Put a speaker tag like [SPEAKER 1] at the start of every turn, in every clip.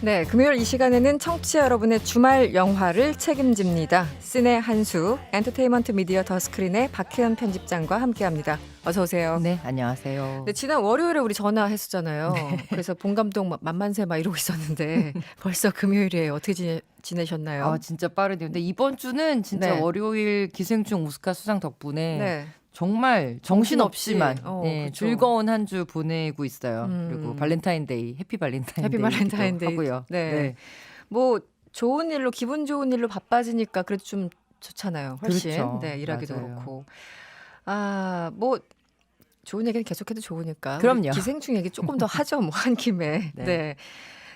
[SPEAKER 1] 네, 금요일 이 시간에는 청취자 여러분의 주말 영화를 책임집니다. 시네 한수, 엔터테인먼트 미디어 더스크린의 박혜연 편집장과 함께합니다. 어서 오세요.
[SPEAKER 2] 네, 안녕하세요.
[SPEAKER 1] 네, 지난 월요일에 우리 전화했었잖아요. 그래서 본 감독 만만세 막 이러고 있었는데 벌써 금요일이에요. 어떻게 지내셨나요?
[SPEAKER 2] 아, 진짜 빠르네요. 근데 이번 주는 진짜
[SPEAKER 1] 네.
[SPEAKER 2] 월요일 기생충 오스카 수상 덕분에
[SPEAKER 1] 네.
[SPEAKER 2] 정말 정신없지만
[SPEAKER 1] 그쵸.
[SPEAKER 2] 즐거운 한 주 보내고 있어요.
[SPEAKER 1] 음.
[SPEAKER 2] 그리고 발렌타인데이, 해피 발렌타인데이
[SPEAKER 1] 해피 발렌타인데이
[SPEAKER 2] 하고요.
[SPEAKER 1] 네. 뭐 좋은 일로 기분 좋은 일로 바빠지니까 그래도 좀 좋잖아요. 훨씬.
[SPEAKER 2] 그렇죠.
[SPEAKER 1] 네, 일하기도
[SPEAKER 2] 맞아요.
[SPEAKER 1] 그렇고. 아, 뭐 좋은 얘기는 계속해도 좋으니까.
[SPEAKER 2] 그럼요.
[SPEAKER 1] 우리 기생충 얘기 조금 더 하죠. 뭐 한 김에.
[SPEAKER 2] 네.
[SPEAKER 1] 네.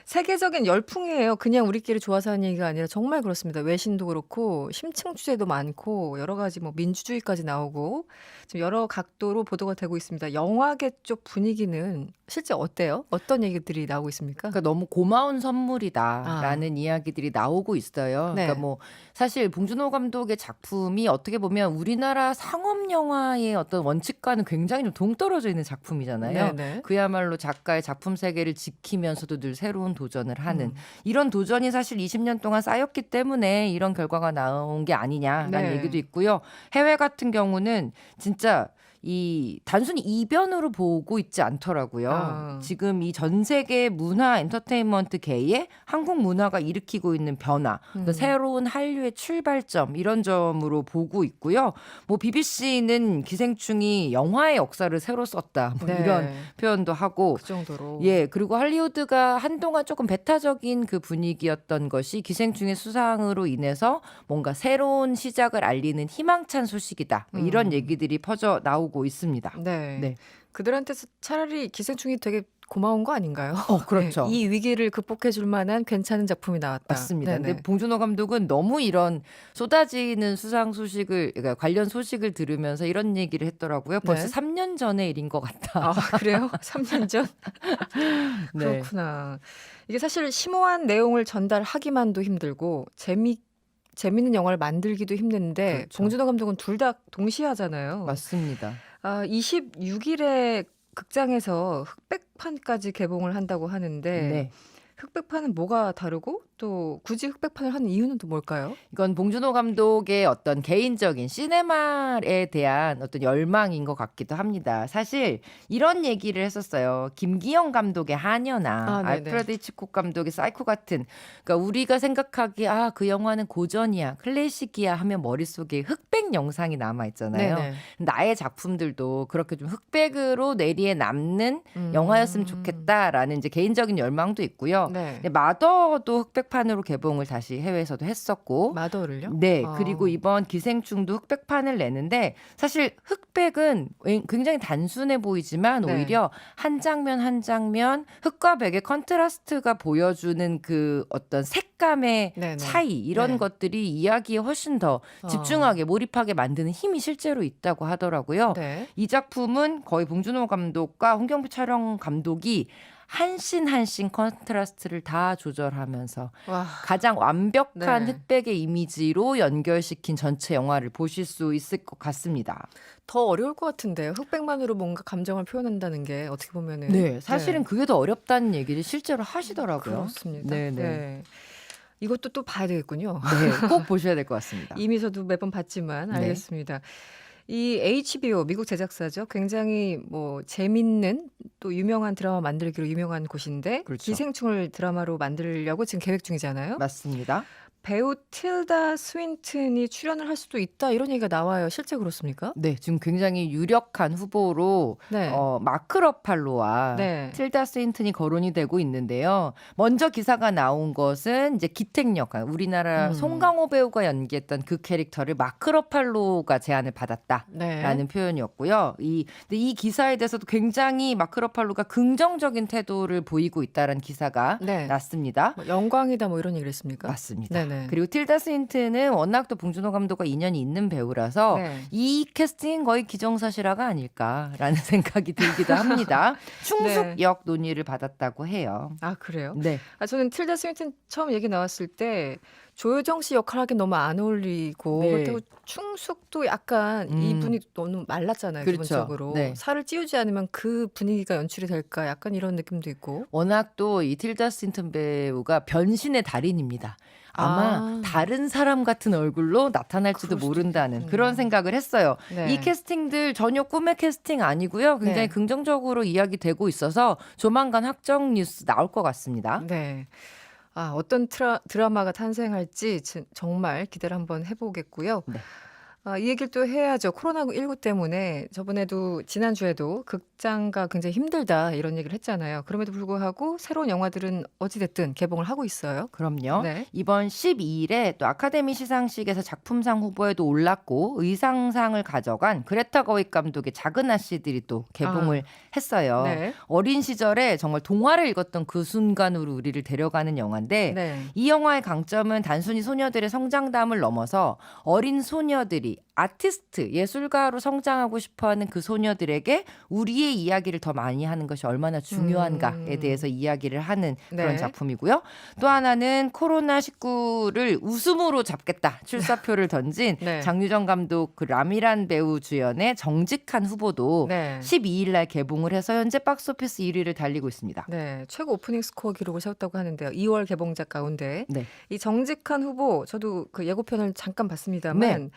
[SPEAKER 1] 세계적인 열풍이에요. 그냥 우리끼리 좋아서 하는 얘기가 아니라 정말 그렇습니다. 외신도 그렇고 심층 주제도 많고 여러 가지 뭐 민주주의까지 나오고 지금 여러 각도로 보도가 되고 있습니다. 영화계 쪽 분위기는 실제 어때요? 어떤 얘기들이 나오고 있습니까?
[SPEAKER 2] 그러니까 너무 고마운 선물이다라는 이야기들이 나오고 있어요.
[SPEAKER 1] 네.
[SPEAKER 2] 그러니까 뭐 사실 봉준호 감독의 작품이 어떻게 보면 우리나라 상업 영화의 어떤 원칙과는 굉장히 좀 동떨어져 있는 작품이잖아요.
[SPEAKER 1] 네네.
[SPEAKER 2] 그야말로 작가의 작품 세계를 지키면서도 늘 새로운 도전을 하는 이런 도전이 사실 20년 동안 쌓였기 때문에 이런 결과가 나온 게 아니냐라는
[SPEAKER 1] 네.
[SPEAKER 2] 얘기도 있고요. 해외 같은 경우는 진짜 이 단순히 이변으로 보고 있지 않더라고요.
[SPEAKER 1] 아.
[SPEAKER 2] 지금 이 전 세계 문화 엔터테인먼트계에 한국 문화가 일으키고 있는 변화, 또 새로운 한류의 출발점 이런 점으로 보고 있고요. 뭐 BBC는 기생충이 영화의 역사를 새로 썼다 뭐
[SPEAKER 1] 네.
[SPEAKER 2] 이런 표현도 하고
[SPEAKER 1] 그 정도로.
[SPEAKER 2] 예, 그리고 할리우드가 한동안 조금 배타적인 그 분위기였던 것이 기생충의 수상으로 인해서 뭔가 새로운 시작을 알리는 희망찬 소식이다. 뭐 이런 얘기들이 퍼져 나오고 있습니다.
[SPEAKER 1] 네.
[SPEAKER 2] 네.
[SPEAKER 1] 그들한테서 차라리 기생충이 되게 고마운 거 아닌가요?
[SPEAKER 2] 그렇죠.
[SPEAKER 1] 네, 이 위기를 극복해 줄 만한 괜찮은 작품이 나왔다.
[SPEAKER 2] 맞습니다.
[SPEAKER 1] 네네.
[SPEAKER 2] 근데 봉준호 감독은 너무 이런 쏟아지는 수상 소식을 그러니까 관련 소식을 들으면서 이런 얘기를 했더라고요. 벌써
[SPEAKER 1] 네.
[SPEAKER 2] 3년 전의 일인 것 같다.
[SPEAKER 1] 아, 그래요? 3년 전?
[SPEAKER 2] 네.
[SPEAKER 1] 그렇구나. 이게 사실 심오한 내용을 전달하기만도 힘들고 재밌는 영화를 만들기도 힘든데
[SPEAKER 2] 그렇죠.
[SPEAKER 1] 봉준호 감독은 둘 다 동시에 하잖아요.
[SPEAKER 2] 맞습니다.
[SPEAKER 1] 26일에 극장에서 흑백판까지 개봉을 한다고 하는데
[SPEAKER 2] 네.
[SPEAKER 1] 흑백판은 뭐가 다르고 또 굳이 흑백판을 하는 이유는 또 뭘까요?
[SPEAKER 2] 이건 봉준호 감독의 어떤 개인적인 시네마에 대한 어떤 열망인 것 같기도 합니다. 사실 이런 얘기를 했었어요. 김기영 감독의 하녀나
[SPEAKER 1] 아, 네네.
[SPEAKER 2] 알프레드 히치콕 감독의 사이코 같은 그러니까 우리가 생각하기에 그 영화는 고전이야, 클래식이야 하면 머릿속에 흑백 영상이 남아있잖아요.
[SPEAKER 1] 네네.
[SPEAKER 2] 나의 작품들도 그렇게 좀 흑백으로 뇌리에 남는 영화였으면 좋겠다라는 이제 개인적인 열망도 있고요.
[SPEAKER 1] 네.
[SPEAKER 2] 근데 마더도 흑백판으로 개봉을 다시 해외에서도 했었고
[SPEAKER 1] 마더를요?
[SPEAKER 2] 네,
[SPEAKER 1] 아.
[SPEAKER 2] 그리고 이번 기생충도 흑백판을 내는데 사실 흑백은 굉장히 단순해 보이지만
[SPEAKER 1] 네.
[SPEAKER 2] 오히려 한 장면 한 장면 흑과 백의 컨트라스트가 보여주는 그 어떤 색감의
[SPEAKER 1] 네네.
[SPEAKER 2] 차이 이런
[SPEAKER 1] 네.
[SPEAKER 2] 것들이 이야기에 훨씬 더 집중하게 몰입하게 만드는 힘이 실제로 있다고 하더라고요.
[SPEAKER 1] 네.
[SPEAKER 2] 이 작품은 거의 봉준호 감독과 홍경표 촬영 감독이 한씬 한씬 컨트라스트를 다 조절하면서
[SPEAKER 1] 와.
[SPEAKER 2] 가장 완벽한
[SPEAKER 1] 네.
[SPEAKER 2] 흑백의 이미지로 연결시킨 전체 영화를 보실 수 있을 것 같습니다.
[SPEAKER 1] 더 어려울 것 같은데요. 흑백만으로 뭔가 감정을 표현한다는 게 어떻게 보면은.
[SPEAKER 2] 네, 사실은 그게 더 어렵다는 얘기를 실제로 하시더라고요.
[SPEAKER 1] 그렇습니다.
[SPEAKER 2] 네, 네.
[SPEAKER 1] 네. 이것도 또 봐야 되겠군요.
[SPEAKER 2] 네, 꼭 보셔야 될 것 같습니다.
[SPEAKER 1] 이미 저도 매번 봤지만
[SPEAKER 2] 네.
[SPEAKER 1] 알겠습니다. 이 HBO 미국 제작사죠. 굉장히 뭐 재밌는 또 유명한 드라마 만들기로 유명한 곳인데
[SPEAKER 2] 그렇죠.
[SPEAKER 1] 기생충을 드라마로 만들려고 지금 계획 중이잖아요.
[SPEAKER 2] 맞습니다.
[SPEAKER 1] 배우 틸다 스윈튼이 출연을 할 수도 있다 이런 얘기가 나와요. 실제 그렇습니까?
[SPEAKER 2] 네, 지금 굉장히 유력한 후보로
[SPEAKER 1] 네.
[SPEAKER 2] 마크 러팔로와
[SPEAKER 1] 네.
[SPEAKER 2] 틸다 스윈튼이 거론이 되고 있는데요. 먼저 기사가 나온 것은 이제 기택 역할, 우리나라 송강호 배우가 연기했던 그 캐릭터를 마크 러팔로가 제안을 받았다라는
[SPEAKER 1] 네.
[SPEAKER 2] 표현이었고요. 근데 이 기사에 대해서도 굉장히 마크 러팔로가 긍정적인 태도를 보이고 있다는 기사가
[SPEAKER 1] 네.
[SPEAKER 2] 났습니다.
[SPEAKER 1] 뭐 영광이다 뭐 이런 얘기를 했습니까?
[SPEAKER 2] 맞습니다.
[SPEAKER 1] 네네. 네네.
[SPEAKER 2] 그리고 틸다 스윈튼은 워낙 또 봉준호 감독과 인연이 있는 배우라서
[SPEAKER 1] 네.
[SPEAKER 2] 이 캐스팅은 거의 기정사실화가 아닐까라는 생각이 들기도 합니다. 충숙역 논의를 받았다고 해요.
[SPEAKER 1] 아 그래요?
[SPEAKER 2] 네.
[SPEAKER 1] 저는 틸다 스윈튼 처음 얘기 나왔을 때 조효정 씨 역할 하긴 너무 안 어울리고
[SPEAKER 2] 네.
[SPEAKER 1] 그렇다고 충숙도 약간 이분이 너무 말랐잖아요.
[SPEAKER 2] 그렇죠.
[SPEAKER 1] 기본적으로.
[SPEAKER 2] 네.
[SPEAKER 1] 살을 찌우지 않으면 그 분위기가 연출이 될까 약간 이런 느낌도 있고.
[SPEAKER 2] 워낙 또 이 틸다 스윈튼 배우가 변신의 달인입니다. 아마 다른 사람 같은 얼굴로 나타날지도
[SPEAKER 1] 그럴 수도
[SPEAKER 2] 모른다는
[SPEAKER 1] 있겠군요.
[SPEAKER 2] 그런 생각을 했어요.
[SPEAKER 1] 네.
[SPEAKER 2] 이 캐스팅들 전혀 꿈의 캐스팅 아니고요. 굉장히
[SPEAKER 1] 네.
[SPEAKER 2] 긍정적으로 이야기되고 있어서 조만간 확정 뉴스 나올 것 같습니다.
[SPEAKER 1] 네. 어떤 드라마가 탄생할지 정말 기대를 한번 해보겠고요.
[SPEAKER 2] 네.
[SPEAKER 1] 이 얘기를 또 해야죠. 코로나19 때문에 저번에도 지난주에도 극장가 굉장히 힘들다 이런 얘기를 했잖아요. 그럼에도 불구하고 새로운 영화들은 어찌됐든 개봉을 하고 있어요.
[SPEAKER 2] 그럼요.
[SPEAKER 1] 네.
[SPEAKER 2] 이번 12일에 또 아카데미 시상식에서 작품상 후보에도 올랐고 의상상을 가져간 그레타 거윅 감독의 작은 아씨들이 또 개봉을 했어요.
[SPEAKER 1] 네.
[SPEAKER 2] 어린 시절에 정말 동화를 읽었던 그 순간으로 우리를 데려가는 영화인데
[SPEAKER 1] 네.
[SPEAKER 2] 이 영화의 강점은 단순히 소녀들의 성장담을 넘어서 어린 소녀들이 아티스트, 예술가로 성장하고 싶어하는 그 소녀들에게 우리의 이야기를 더 많이 하는 것이 얼마나 중요한가에 대해서 이야기를 하는 그런
[SPEAKER 1] 네.
[SPEAKER 2] 작품이고요. 또 하나는 코로나19를 웃음으로 잡겠다 출사표를 던진
[SPEAKER 1] 네.
[SPEAKER 2] 장유정 감독 그 라미란 배우 주연의 정직한 후보도
[SPEAKER 1] 네.
[SPEAKER 2] 12일 날 개봉을 해서 현재 박스오피스 1위를 달리고 있습니다.
[SPEAKER 1] 네, 최고 오프닝 스코어 기록을 세웠다고 하는데요. 2월 개봉작 가운데
[SPEAKER 2] 네.
[SPEAKER 1] 이 정직한 후보 저도 그 예고편을 잠깐 봤습니다만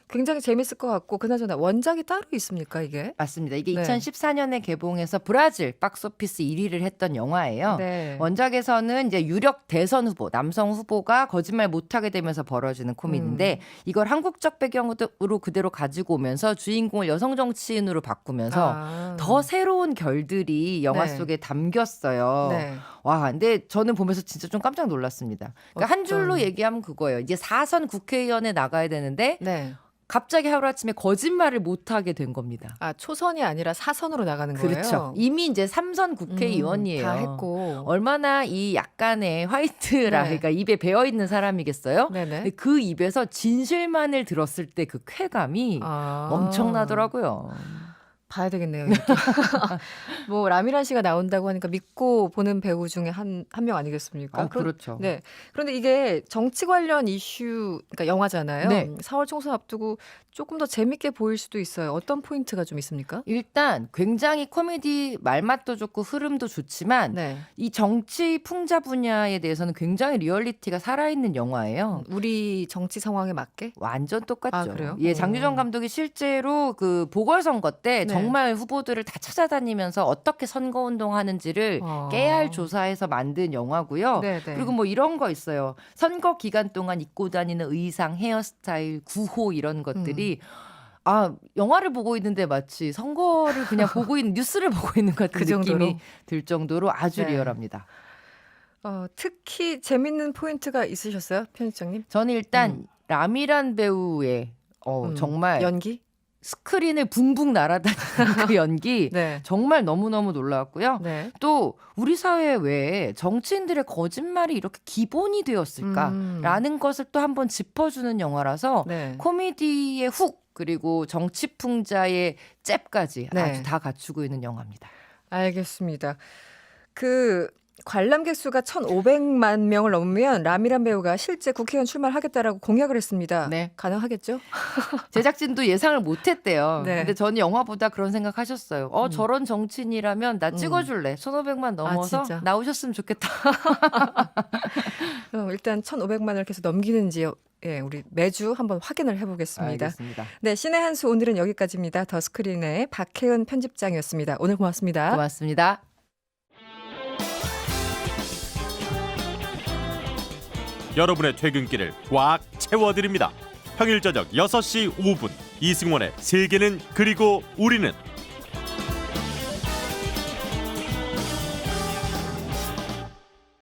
[SPEAKER 1] 굉장히 재밌을 것 같고 그나저나 원작이 따로 있습니까 이게?
[SPEAKER 2] 맞습니다. 이게
[SPEAKER 1] 네.
[SPEAKER 2] 2014년에 개봉해서 브라질 박스오피스 1위를 했던 영화예요.
[SPEAKER 1] 네.
[SPEAKER 2] 원작에서는 이제 유력 대선 후보, 남성 후보가 거짓말 못하게 되면서 벌어지는 코미디인데 이걸 한국적 배경으로 그대로 가지고 오면서 주인공을 여성 정치인으로 바꾸면서 더 새로운 결들이 영화
[SPEAKER 1] 네.
[SPEAKER 2] 속에 담겼어요.
[SPEAKER 1] 네.
[SPEAKER 2] 와, 근데 저는 보면서 진짜 좀 깜짝 놀랐습니다. 그러니까 한 줄로 얘기하면 그거예요. 이제 4선 국회의원에 나가야 되는데
[SPEAKER 1] 네.
[SPEAKER 2] 갑자기 하루아침에 거짓말을 못하게 된 겁니다.
[SPEAKER 1] 초선이 아니라 사선으로 나가는 거예요.
[SPEAKER 2] 그렇죠. 이미 이제 3선 국회의원이에요.
[SPEAKER 1] 다 했고.
[SPEAKER 2] 얼마나 이 약간의 화이트라,
[SPEAKER 1] 네.
[SPEAKER 2] 그러니까 입에 배어 있는 사람이겠어요?
[SPEAKER 1] 네네.
[SPEAKER 2] 근데 그 입에서 진실만을 들었을 때 그 쾌감이 엄청나더라고요.
[SPEAKER 1] 봐야 되겠네요. 이것도. 뭐 라미란 씨가 나온다고 하니까 믿고 보는 배우 중에 한 명 아니겠습니까?
[SPEAKER 2] 그렇죠.
[SPEAKER 1] 네. 그런데 이게 정치 관련 이슈, 그러니까 영화잖아요.
[SPEAKER 2] 네.
[SPEAKER 1] 4월 총선 앞두고 조금 더 재밌게 보일 수도 있어요. 어떤 포인트가 좀 있습니까?
[SPEAKER 2] 일단 굉장히 코미디 말맛도 좋고 흐름도 좋지만
[SPEAKER 1] 네.
[SPEAKER 2] 이 정치 풍자 분야에 대해서는 굉장히 리얼리티가 살아있는 영화예요.
[SPEAKER 1] 우리 정치 상황에 맞게?
[SPEAKER 2] 완전 똑같죠.
[SPEAKER 1] 그래요?
[SPEAKER 2] 예, 장유정 감독이 실제로 그 보궐선거 때
[SPEAKER 1] 네.
[SPEAKER 2] 정말 후보들을 다 찾아다니면서 어떻게 선거운동 하는지를 깨알 조사해서 만든 영화고요.
[SPEAKER 1] 네네.
[SPEAKER 2] 그리고 뭐 이런 거 있어요. 선거 기간 동안 입고 다니는 의상, 헤어스타일, 구호 이런 것들이 영화를 보고 있는데 마치 선거를 그냥 보고 있는 뉴스를 보고 있는 것 같은
[SPEAKER 1] 그 정도로?
[SPEAKER 2] 느낌이 들 정도로 아주
[SPEAKER 1] 네.
[SPEAKER 2] 리얼합니다.
[SPEAKER 1] 특히 재밌는 포인트가 있으셨어요, 편집장님?
[SPEAKER 2] 저는 일단 라미란 배우의 정말
[SPEAKER 1] 연기?
[SPEAKER 2] 스크린을 붕붕 날아다니는 그 연기
[SPEAKER 1] 네.
[SPEAKER 2] 정말 너무너무 놀라웠고요.
[SPEAKER 1] 네.
[SPEAKER 2] 또 우리 사회에 왜 정치인들의 거짓말이 이렇게 기본이 되었을까라는 것을 또 한번 짚어주는 영화라서
[SPEAKER 1] 네.
[SPEAKER 2] 코미디의 훅 그리고 정치풍자의 잽까지
[SPEAKER 1] 네.
[SPEAKER 2] 아주 다 갖추고 있는 영화입니다.
[SPEAKER 1] 알겠습니다. 관람객 수가 1,500만 명을 넘으면 라미란 배우가 실제 국회의원 출마를 하겠다라고 공약을 했습니다.
[SPEAKER 2] 네.
[SPEAKER 1] 가능하겠죠?
[SPEAKER 2] 제작진도 예상을 못했대요.
[SPEAKER 1] 네.
[SPEAKER 2] 근데 저는 영화보다 그런 생각하셨어요. 저런 정치인이라면 나 찍어줄래. 1,500만 넘어서
[SPEAKER 1] 진짜?
[SPEAKER 2] 나오셨으면 좋겠다.
[SPEAKER 1] 그럼 일단 1,500만을 계속 넘기는지 우리 매주 한번 확인을 해보겠습니다.
[SPEAKER 2] 알겠습니다.
[SPEAKER 1] 네, 신의 한 수 오늘은 여기까지입니다. 더 스크린의 박혜은 편집장이었습니다. 오늘 고맙습니다.
[SPEAKER 2] 고맙습니다.
[SPEAKER 3] 여러분의 퇴근길을 꽉 채워드립니다. 평일 저녁 6시 5분 이승원의 세계는 그리고 우리는